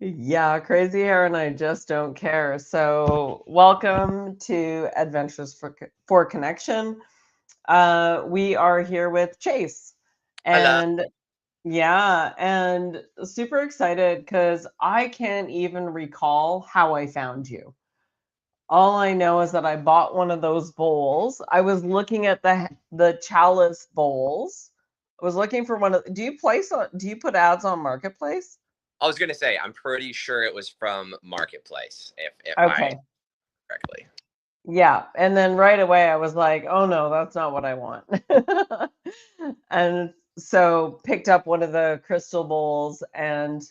Yeah, crazy hair and I just don't care. So, welcome to Adventures for Connection. We are here with Chase. Hello. And yeah, and super excited because I can't even recall how I found you. All I know is that I bought one of those bowls. I was looking at the chalice bowls. I was looking for one of do you put ads on Marketplace? I was gonna say I'm pretty sure it was from Marketplace, if I Okay. correctly. Yeah, and then right away I was like, "Oh no, that's not what I want." And so picked up one of the crystal bowls and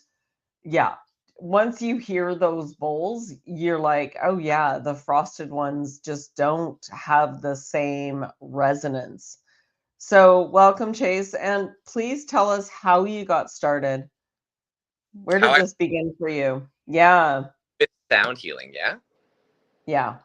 yeah, once you hear those bowls, you're like, "Oh yeah, the frosted ones just don't have the same resonance." So, welcome Chase, and please tell us how you got started. Where How did I this begin for you? Yeah. with sound healing, yeah? Yeah.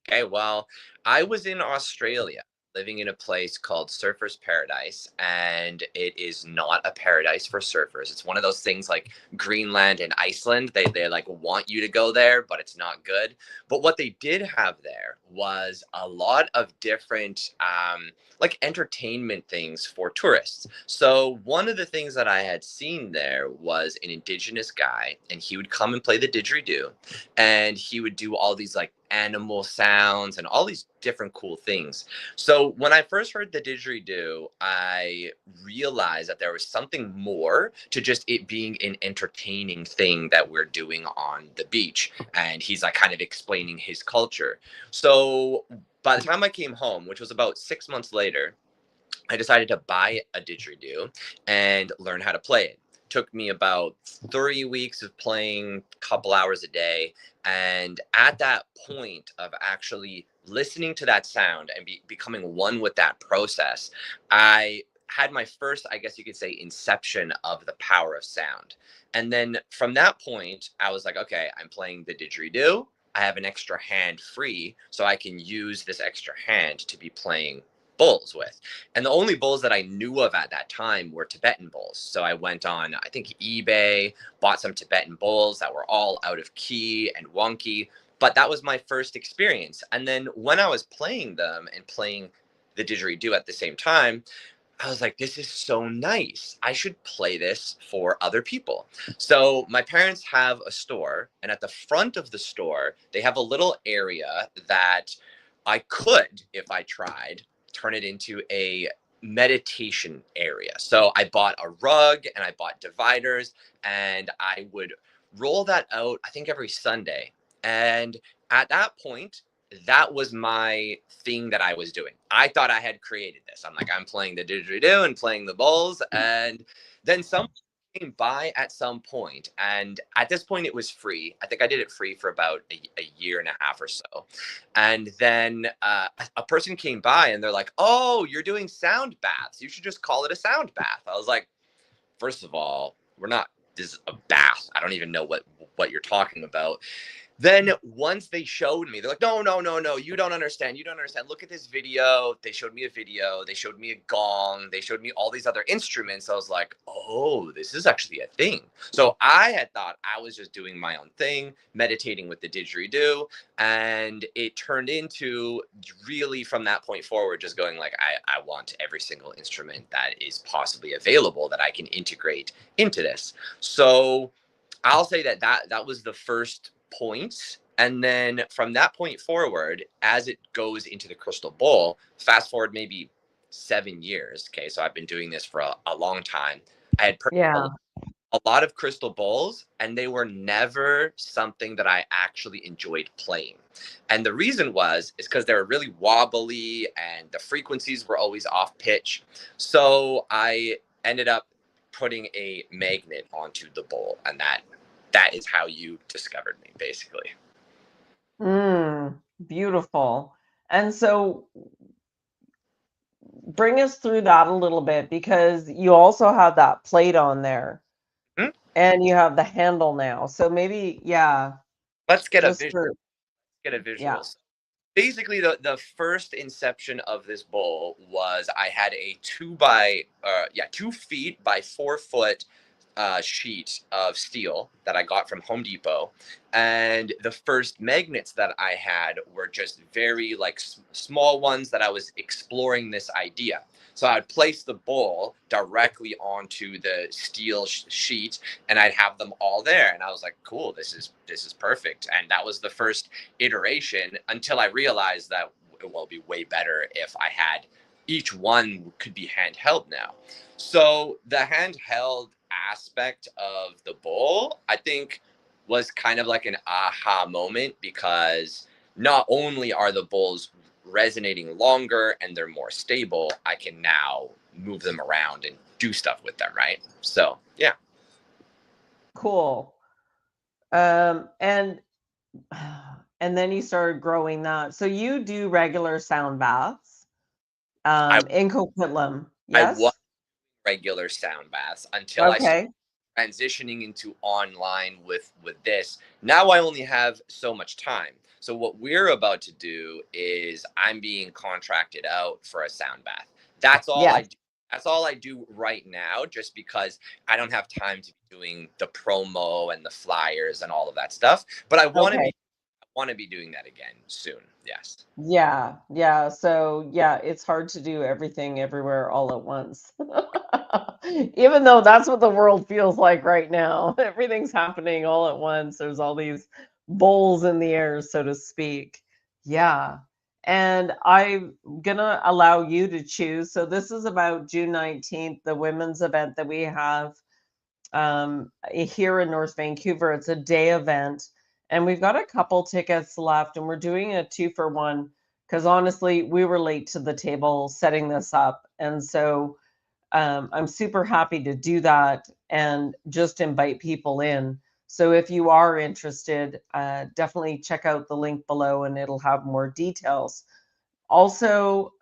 Okay, well, I was in Australia living in a place called Surfers Paradise, and it is not a paradise for surfers. It's one of those things like Greenland and Iceland. They like want you to go there, but it's not good. But what they did have there was a lot of different like entertainment things for tourists. So one of the things that I had seen there was an indigenous guy, and he would come and play the didgeridoo, and he would do all these like animal sounds and all these different cool things. So when I first heard the didgeridoo, I realized that there was something more to just it being an entertaining thing that we're doing on the beach. And he's like kind of explaining his culture. So by the time I came home, which was about 6 months later, I decided to buy a didgeridoo and learn how to play it. Took me about 3 weeks of playing a couple hours a day. And at that point of actually listening to that sound and becoming one with that process, I had my first, I guess you could say, inception of the power of sound. And then from that point, I was like, okay, I'm playing the didgeridoo. I have an extra hand free, so I can use this extra hand to be playing bowls with. And the only bowls that I knew of at that time were Tibetan bowls. So I went on, I think, eBay, bought some Tibetan bowls that were all out of key and wonky. But that was my first experience. And then when I was playing them and playing the didgeridoo at the same time, I was like, this is so nice. I should play this for other people. So my parents have a store, and at the front of the store, they have a little area that I could, if I tried, turn it into a meditation area. So I bought a rug and I bought dividers, and I would roll that out, I think, every Sunday. And at that point, that was my thing that I was doing. I thought I had created this. I'm like, I'm playing the didgeridoo and playing the bowls. And then someone came by at some point, and at this point it was free. I think I did it free for about a year and a half or so. And then a person came by and they're like, oh, you're doing sound baths. You should just call it a sound bath. I was like, first of all, we're not, this is a bath. I don't even know what you're talking about. Then once they showed me, they're like, no, no, no, no, you don't understand. You don't understand. Look at this video. They showed me a video. They showed me a gong. They showed me all these other instruments. I was like, oh, this is actually a thing. So I had thought I was just doing my own thing, meditating with the didgeridoo. And it turned into really from that point forward, just going like, I want every single instrument that is possibly available that I can integrate into this. So I'll say that was the first point. And then from that point forward, as it goes into the crystal bowl, fast forward maybe 7 years. Okay, so I've been doing this for a long time. I had purchased Yeah. a lot of crystal bowls, and they were never something that I actually enjoyed playing. And the reason is because they were really wobbly and the frequencies were always off pitch. So I ended up putting a magnet onto the bowl, and that is how you discovered me, basically. Beautiful. And so bring us through that a little bit because you also have that plate on there Hmm? and you have the handle now. So maybe, yeah, Let's get a just visual. for, Get a yeah. visual. So basically, the first inception of this bowl was I had a 2 feet by 4 foot sheet of steel that I got from Home Depot, and the first magnets that I had were just very like small ones that I was exploring this idea. So I'd place the bowl directly onto the steel sheet, and I'd have them all there. And I was like, "Cool, this is perfect." And that was the first iteration until I realized that it will be way better if I had each one could be handheld now. So the handheld aspect of the bowl, I think, was kind of like an aha moment because not only are the bowls resonating longer and they're more stable, I can now move them around and do stuff with them, right? So, yeah. Cool. And and then you started growing that. So you do regular sound baths I in Coquitlam, I was yes? regular sound baths until I started Okay. transitioning into online with this. Now I only have so much time. So what we're about to do is I'm being contracted out for a sound bath. That's all I Yes. do. That's all I do right now, just because I don't have time to be doing the promo and the flyers and all of that stuff. But Okay. I want to be doing that again soon. Yes. Yeah. Yeah. So yeah, it's hard to do everything everywhere all at once. Even though that's what the world feels like right now. Everything's happening all at once. There's all these bowls in the air, so to speak. Yeah. And I'm gonna allow you to choose. So this is about June 19th, the women's event that we have here in North Vancouver. It's a day event, and we've got a couple tickets left, and we're doing a 2 for 1 because honestly, we were late to the table setting this up. And so I'm super happy to do that and just invite people in. So if you are interested, definitely check out the link below and it'll have more details. Also,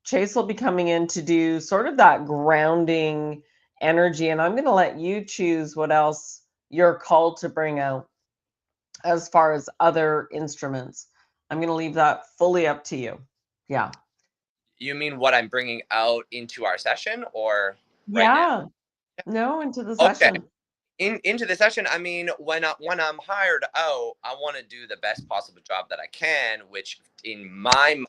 Chase will be coming in to do sort of that grounding energy, and I'm going to let you choose what else you're called to bring out as far as other instruments. I'm going to leave that fully up to you. Yeah. You mean what I'm bringing out into our session or right now? Yeah. No, into the Okay. session. Into the session, I mean, when I'm hired out, I want to do the best possible job that I can, which in my mind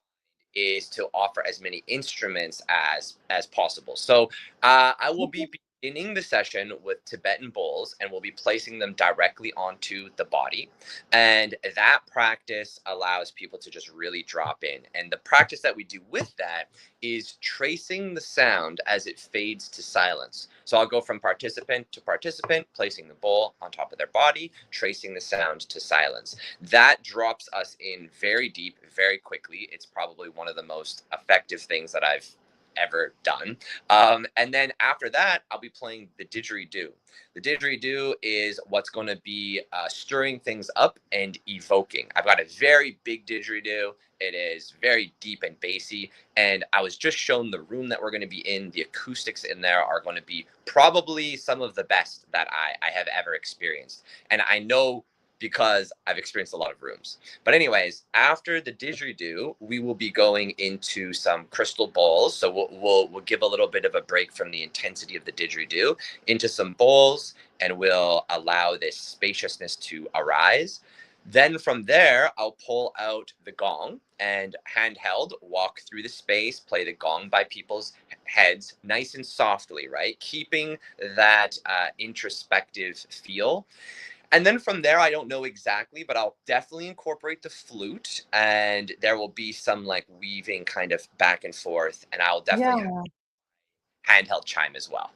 is to offer as many instruments as possible. So I will be beginning the session with Tibetan bowls, and we'll be placing them directly onto the body. And that practice allows people to just really drop in. And the practice that we do with that is tracing the sound as it fades to silence. So I'll go from participant to participant, placing the bowl on top of their body, tracing the sound to silence. That drops us in very deep, very quickly. It's probably one of the most effective things that I've ever done. And then after that, I'll be playing the didgeridoo. The didgeridoo is what's going to be stirring things up and evoking. I've got a very big didgeridoo. It is very deep and bassy. And I was just shown the room that we're going to be in. The acoustics in there are going to be probably some of the best that I have ever experienced. And I know because I've experienced a lot of rooms. But anyways, after the didgeridoo, we will be going into some crystal bowls. So we'll give a little bit of a break from the intensity of the didgeridoo into some bowls, and we'll allow this spaciousness to arise. Then from there, I'll pull out the gong and handheld walk through the space, play the gong by people's heads nice and softly, right? Keeping that introspective feel. And then from there, I don't know exactly, but I'll definitely incorporate the flute, and there will be some like weaving kind of back and forth, and I'll definitely have Yeah. handheld chime as well.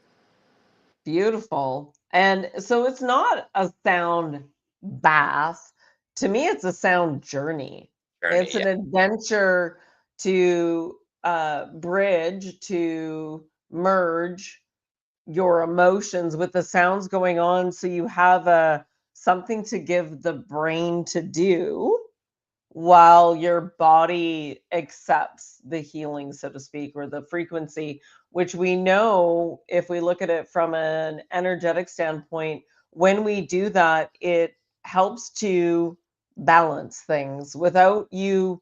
Beautiful. And so it's not a sound bath. To me, it's a sound journey. Journey, It's yeah. an adventure to bridge, to merge your emotions with the sounds going on so you have a something to give the brain to do while your body accepts the healing, so to speak, or the frequency, which we know if we look at it from an energetic standpoint, when we do that, it helps to balance things without you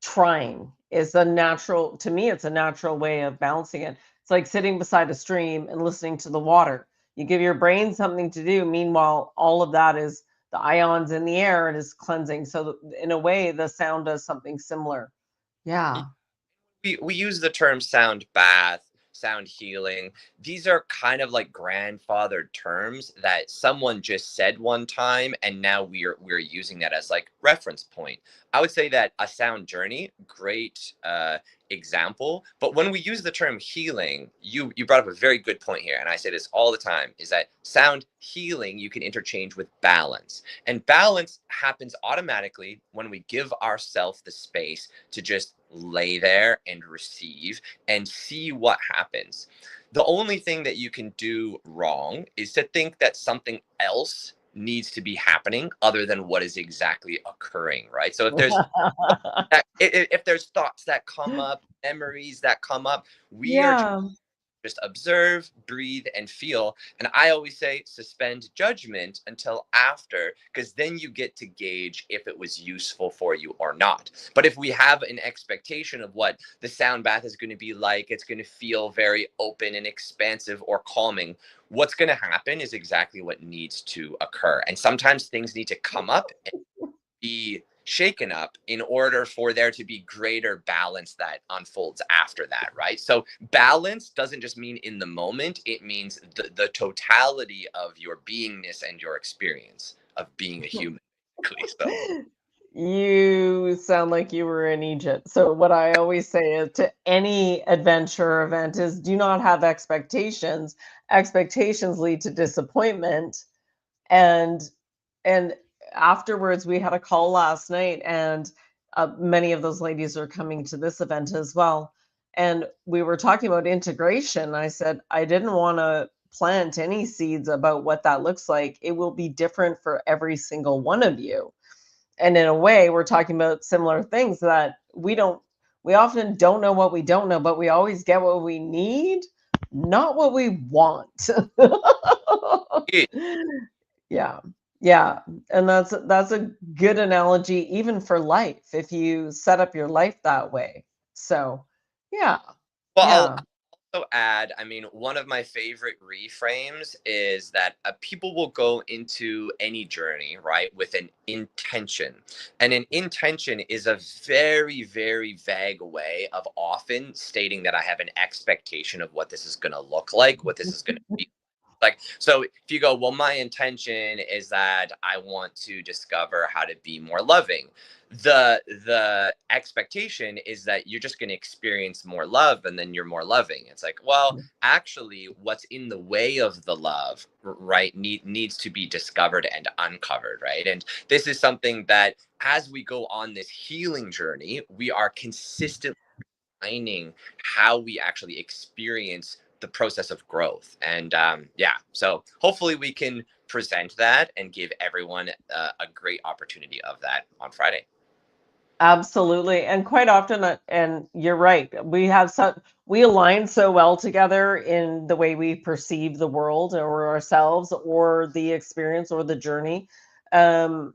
trying. Is a natural, to me, it's a natural way of balancing it. It's like sitting beside a stream and listening to the water. You give your brain something to do. Meanwhile, all of that is the ions in the air and is cleansing. So in a way, the sound does something similar. Yeah. We use the term sound bath, sound healing. These are kind of like grandfathered terms that someone just said one time, and now we're using that as like reference point. I would say that a sound journey, great example. But when we use the term healing, you brought up a very good point here, and I say this all the time, is that sound healing you can interchange with balance. And balance happens automatically when we give ourselves the space to just lay there and receive and see what happens. The only thing that you can do wrong is to think that something else needs to be happening other than what is exactly occurring, right? So if there's if there's thoughts that come up, memories that come up, we are Yeah. just observe, breathe, and feel. And I always say suspend judgment until after, because then you get to gauge if it was useful for you or not. But if we have an expectation of what the sound bath is going to be like, it's going to feel very open and expansive or calming. What's going to happen is exactly what needs to occur. And sometimes things need to come up and be shaken up in order for there to be greater balance that unfolds after that, right? So balance doesn't just mean in the moment, it means the totality of your beingness and your experience of being a human, basically. So You sound like you were in Egypt. So what I always say is to any adventure event is do not have expectations. Expectations lead to disappointment. And and afterwards we had a call last night, and many of those ladies are coming to this event as well. And we were talking about integration. I said I didn't want to plant any seeds about what that looks like. It will be different for every single one of you. And in a way, we're talking about similar things that we often don't know what we don't know, but we always get what we need, not what we want. yeah, Yeah. Yeah. And that's a good analogy even for life if you set up your life that way. So, yeah. well, Yeah. I'll also add, I mean, one of my favorite reframes is that people will go into any journey, right, with an intention. And an intention is a very, very vague way of often stating that I have an expectation of what this is going to look like, what this is going to be like. So if you go, well, my intention is that I want to discover how to be more loving, the expectation is that you're just going to experience more love and then you're more loving. It's like, well, actually what's in the way of the love, right, needs to be discovered and uncovered, right? And this is something that as we go on this healing journey, we are consistently finding how we actually experience the process of growth. And yeah, so hopefully we can present that and give everyone a great opportunity of that on Friday. Absolutely. And quite often, and you're right, we align so well together in the way we perceive the world or ourselves or the experience or the journey. Um,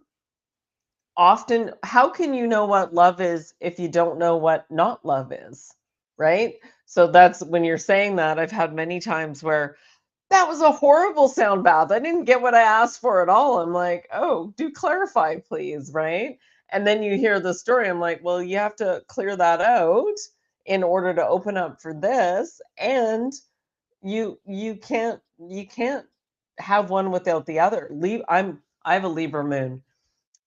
Often, how can you know what love is if you don't know what not love is? Right? So that's when you're saying that, I've had many times where that was a horrible sound bath. I didn't get what I asked for at all. I'm like, "Oh, do clarify, please," right? And then you hear the story. I'm like, "Well, you have to clear that out in order to open up for this, and you can't have one without the other." I have a Libra moon.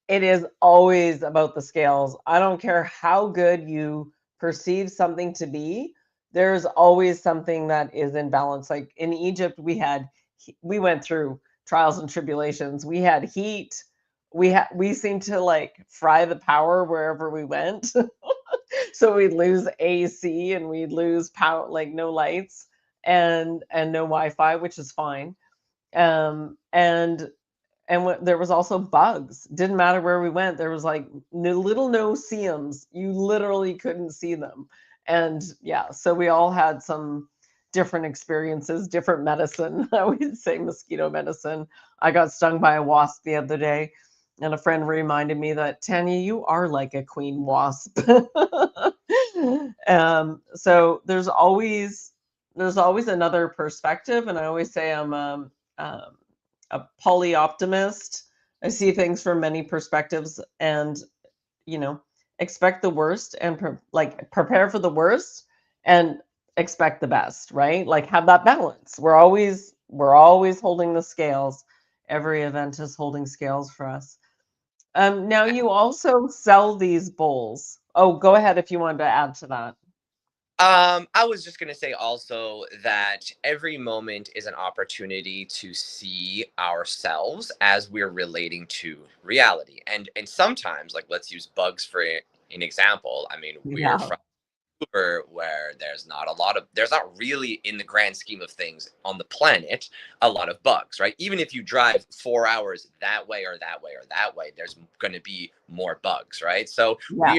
It is always about the scales. I don't care how good you perceive something to be, there's always something that is in balance. Like in Egypt, we went through trials and tribulations. We had heat. We seemed to like fry the power wherever we went. So we'd lose AC and we'd lose power, like no lights and no Wi-Fi, which is fine. And there was also bugs. Didn't matter where we went. There was like little no seeums. You literally couldn't see them. And yeah, so we all had some different experiences, different medicine. I would say mosquito medicine. I got stung by a wasp the other day, and a friend reminded me that Tanya, you are like a queen wasp. So there's always another perspective, and I always say I'm um, a polyoptimist. I see things from many perspectives, and you know, expect the worst and prepare for the worst and expect the best, right? Like have that balance. We're always holding the scales. Every event is holding scales for us. Now you also sell these bowls. Oh, go ahead if you wanted to add to that. I was just gonna say also that every moment is an opportunity to see ourselves as we're relating to reality. And sometimes, like let's use bugs for an example. I mean, we're Yeah. from Vancouver, where there's not really in the grand scheme of things on the planet a lot of bugs, right? Even if you drive 4 hours that way or that way or that way, there's going to be more bugs, right? So Yeah.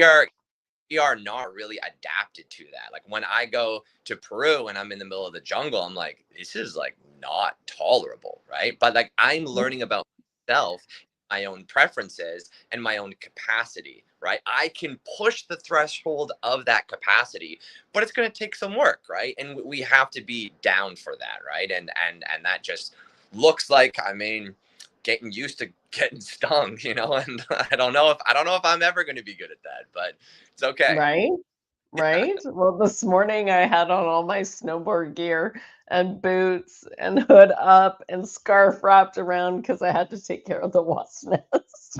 we are not really adapted to that. Like when I go to Peru and I'm in the middle of the jungle, I'm like, this is like not tolerable, right? But like I'm learning about myself, my own preferences, and my own capacity, right? I can push the threshold of that capacity, but it's going to take some work, right? And we have to be down for that, right? And that just looks like, I mean, getting used to getting stung, and I don't know if I'm ever going to be good at that, but it's okay. Right? Right? Well, this morning I had on all my snowboard gear and boots and hood up and scarf wrapped around because I had to take care of the wasp nest.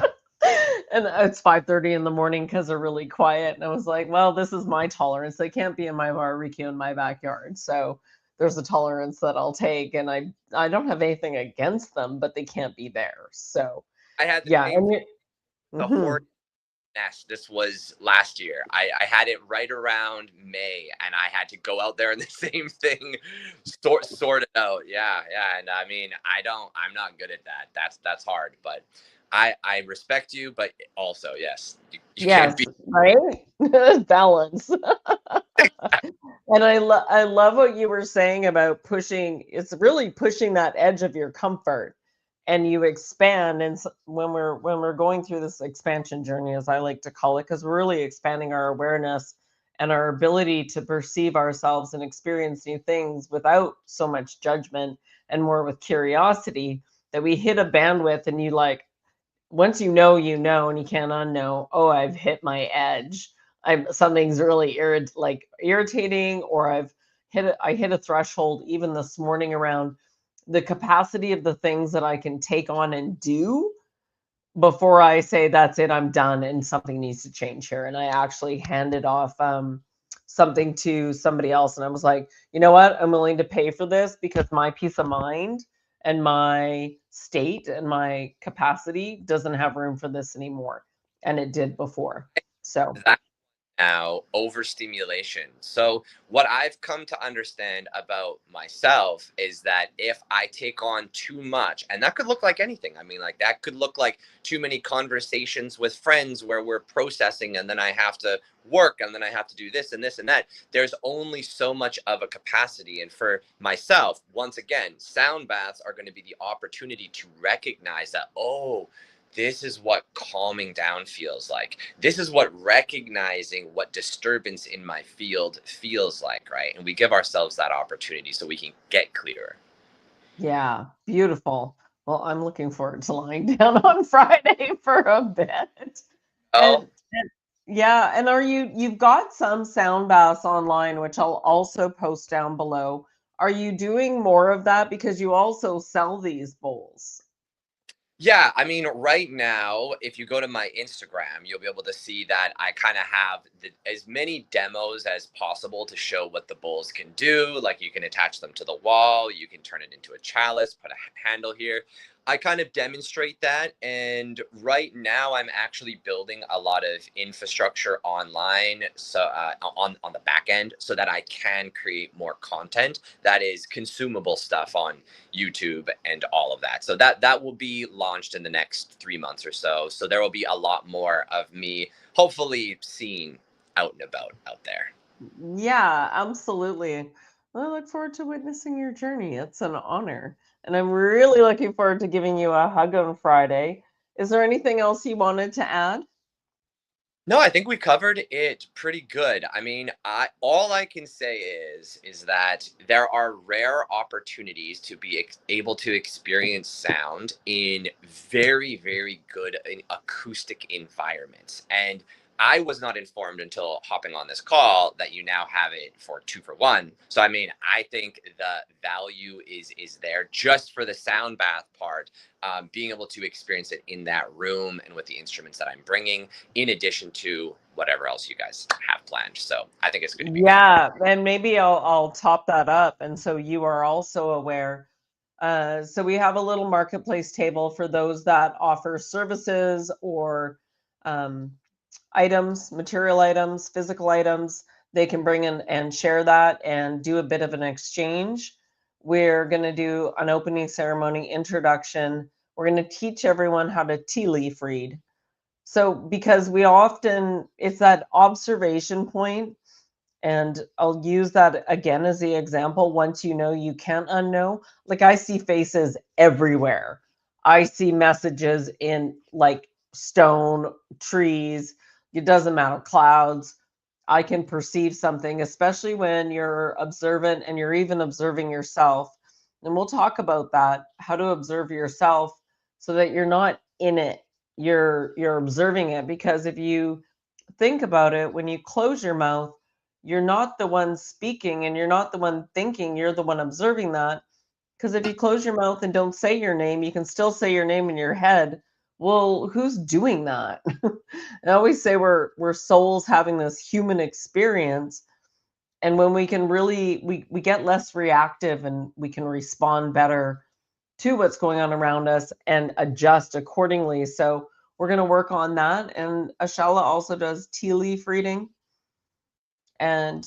And it's 5:30 in the morning because they're really quiet. And I was like, well, this is my tolerance. They can't be in my barbecue in my backyard. So there's a tolerance that I'll take. And I don't have anything against them, but they can't be there. So I had the yeah. same thing. The Mhm. horse nest. This was last year. I had it right around May, and I had to go out there and the same thing, sort it out. Yeah, yeah. And I mean, I'm not good at that. That's hard. But I respect you, but also yes, you can't be. Yes, right? Balance. And I love what you were saying about pushing. It's really pushing that edge of your comfort, and you expand. And when we're going through this expansion journey, as I like to call it, because we're really expanding our awareness and our ability to perceive ourselves and experience new things without so much judgment and more with curiosity. That we hit a bandwidth, and you like once you know, and you can't unknow, oh, I've hit my edge. Something's really irritating, or I hit a threshold even this morning around the capacity of the things that I can take on and do before I say that's it, I'm done and something needs to change here. And I actually handed off something to somebody else, and I was like, you know what? I'm willing to pay for this because my peace of mind and my state and my capacity doesn't have room for this anymore, and it did before. So That now overstimulation. So, what I've come to understand about myself is that if I take on too much, and that could look like anything, I mean, like that could look like too many conversations with friends where we're processing, and then I have to work, and then I have to do this and this and that. There's only so much of a capacity. And for myself, once again, sound baths are going to be the opportunity to recognize that, oh, this is what calming down feels like. This is what recognizing what disturbance in my field feels like, right? And we give ourselves that opportunity so we can get clearer. yeah, beautiful. Well, I'm looking forward to lying down on Friday for a bit. Oh, And yeah, and you've got some sound baths online, which I'll also post down below. Are you doing more of that because you also sell these bowls? yeah, I mean, right now, if you go to my Instagram, you'll be able to see that I kind of have as many demos as possible to show what the bowls can do. Like you can attach them to the wall, you can turn it into a chalice, put a handle here. I kind of demonstrate that. And right now, I'm actually building a lot of infrastructure online, so on the back end, so that I can create more content that is consumable stuff on YouTube and all of that. So that will be launched in the next 3 months or so. So there will be a lot more of me, hopefully, seen out and about out there. Yeah, absolutely. Well, I look forward to witnessing your journey. It's an honor. And I'm really looking forward to giving you a hug on Friday. Is there anything else you wanted to add? No, I think we covered it pretty good. I mean, I all I can say is that there are rare opportunities to be able to experience sound in very, very good acoustic environments. And I was not informed until hopping on this call that you now have it for 2 for 1. So I mean, I think the value is there just for the sound bath part, being able to experience it in that room and with the instruments that I'm bringing in addition to whatever else you guys have planned. So I think it's going to be Yeah, and maybe I'll top that up, and so you are also aware. So we have a little marketplace table for those that offer services or um, items, material items, physical items. They can bring in and share that and do a bit of an exchange. We're going to do an opening ceremony introduction. We're going to teach everyone how to tea leaf read. So, because we often, it's that observation point, and I'll use that again as the example. Once you know, you can't unknow. Like I see faces everywhere. I see messages in like stone, trees, it doesn't matter, clouds. I can perceive something, especially when you're observant and you're even observing yourself. And we'll talk about that, how to observe yourself so that you're not in it. You're observing it, because if you think about it, when you close your mouth, you're not the one speaking and you're not the one thinking, you're the one observing that. Because if you close your mouth and don't say your name, you can still say your name in your head. Well, who's doing that? I always say we're souls having this human experience. And when we can really we get less reactive and we can respond better to what's going on around us and adjust accordingly. So we're going to work on that. And Ashala also does tea leaf reading and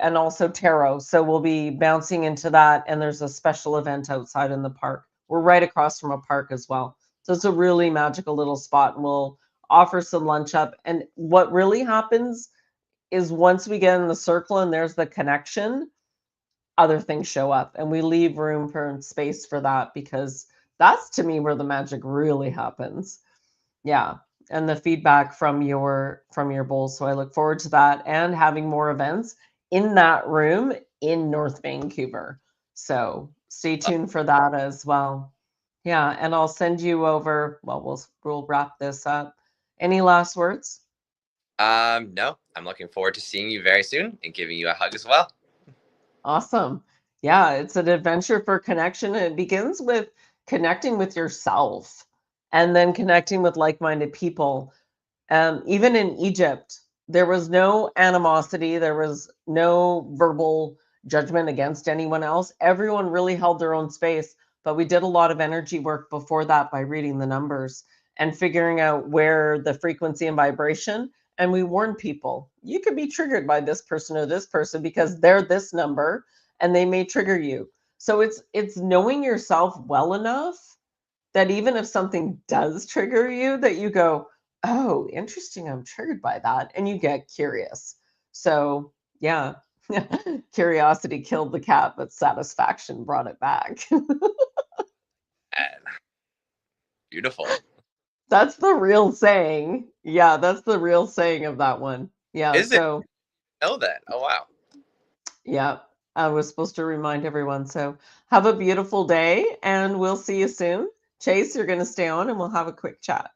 also tarot. So we'll be bouncing into that. And there's a special event outside in the park. We're right across from a park as well. So it's a really magical little spot. And we'll offer some lunch up. And what really happens is once we get in the circle and there's the connection, other things show up and we leave room for space for that, because that's to me where the magic really happens. Yeah. And the feedback from your bowls. So I look forward to that and having more events in that room in North Vancouver. So stay tuned for that as well. Yeah, and I'll send you over. Well, we'll wrap this up. Any last words? no, I'm looking forward to seeing you very soon and giving you a hug as well. Awesome. Yeah, it's an adventure for connection. And it begins with connecting with yourself and then connecting with like minded people. Even in Egypt, there was no animosity, there was no verbal judgment against anyone else. Everyone really held their own space. But we did a lot of energy work before that by reading the numbers and figuring out where the frequency and vibration. And we warn people, you could be triggered by this person or this person because they're this number and they may trigger you. So it's knowing yourself well enough that even if something does trigger you, that you go, oh, interesting, I'm triggered by that, and you get curious. So yeah, curiosity killed the cat, but satisfaction brought it back. And beautiful. That's the real saying. Yeah, that's the real saying of that one. Yeah, Is it? so Know that? Oh wow. yeah, I was supposed to remind everyone. So have a beautiful day and we'll see you soon. Chase, you're going to stay on and we'll have a quick chat.